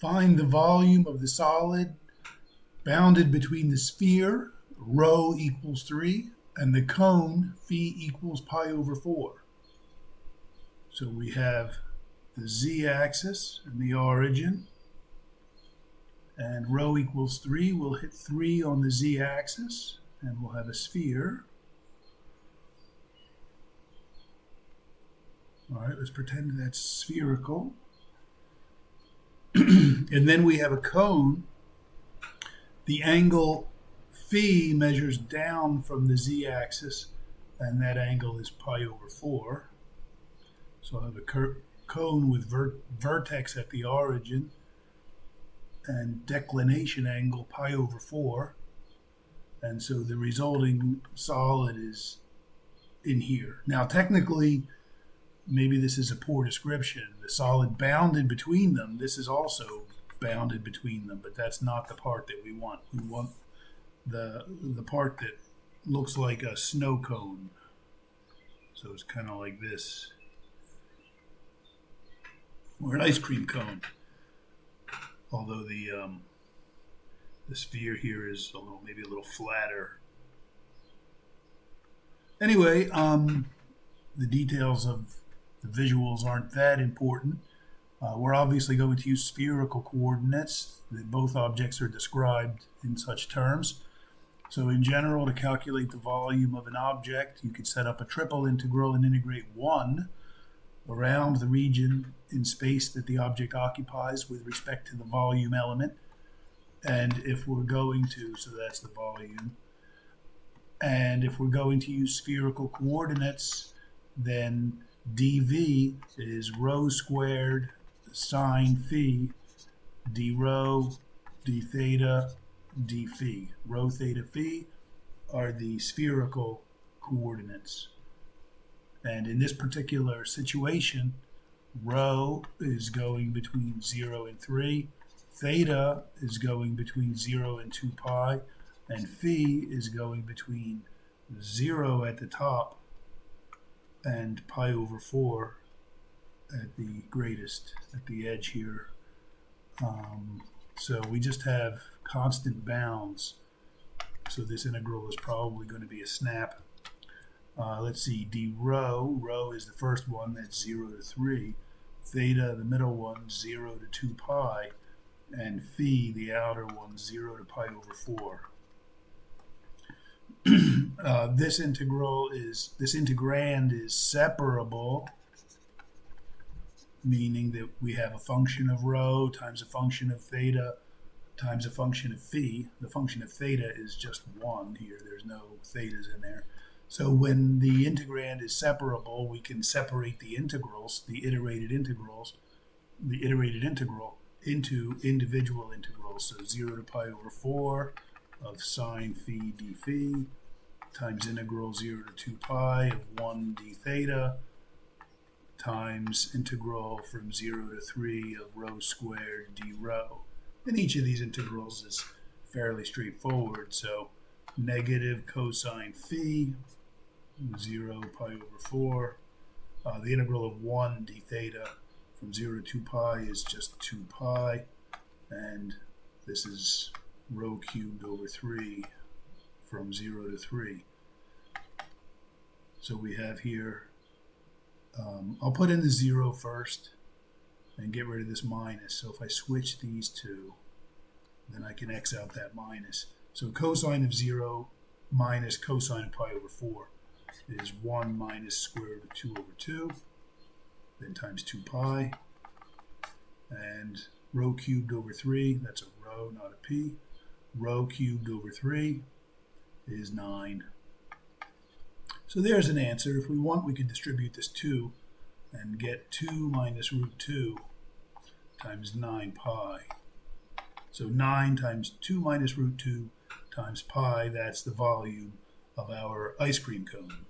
Find the volume of the solid bounded between the sphere, rho equals 3, and the cone, phi equals pi over 4. So we have the z-axis and the origin, and rho equals 3. We'll hit 3 on the z-axis, and we'll have a sphere. All right, let's pretend that's spherical. And then we have a cone. The angle phi measures down from the z-axis, and that angle is pi over 4. So I have a cone with vertex at the origin and declination angle pi over 4. And so the resulting solid is in here. Now technically, maybe this is a poor description. The solid bounded between them, this is also bounded between them, but that's not the part that we want. We want the part that looks like a snow cone. So it's kind of like this. Or an ice cream cone. Although the sphere here is maybe a little flatter. Anyway, the details of the visuals aren't that important. We're obviously going to use spherical coordinates. Both objects are described in such terms. So in general, to calculate the volume of an object, you could set up a triple integral and integrate 1 around the region in space that the object occupies with respect to the volume element. And if we're going to, so that's the volume. And if we're going to use spherical coordinates, then dv is rho squared sine phi d rho, d theta, d phi. Rho, theta, phi are the spherical coordinates. And in this particular situation, rho is going between 0 and 3, theta is going between 0 and 2 pi, and phi is going between 0 at the top and pi over 4 at the greatest, at the edge here. So we just have constant bounds. So this integral is probably going to be a snap. Let's see, d rho is the first one, that's 0 to 3. Theta, the middle one, 0 to 2 pi. And phi, the outer one, 0 to pi over 4. This integrand is separable, meaning that we have a function of rho times a function of theta times a function of phi. The function of theta is just 1 here. There's no thetas in there. So when the integrand is separable, we can separate the integrals, the iterated integral, into individual integrals. So 0 to pi over 4 of sine phi d phi times integral 0 to 2 pi of 1 d theta times integral from 0 to 3 of rho squared d rho. And each of these integrals is fairly straightforward. So negative cosine phi, 0 pi over 4. The integral of 1 d theta from 0 to 2 pi is just 2 pi. And this is rho cubed over 3 from 0 to 3. So we have here, I'll put in the 0 first and get rid of this minus. So if I switch these two, then I can X out that minus. So cosine of 0 minus cosine of pi over 4 is 1 minus square root of 2 over 2, then times 2 pi. And rho cubed over 3, that's a rho, not a p. Rho cubed over 3 is 9. So there's an answer. If we want, we could distribute this 2 and get 2 minus root 2 times 9 pi. So 9 times 2 minus root 2 times pi, that's the volume of our ice cream cone.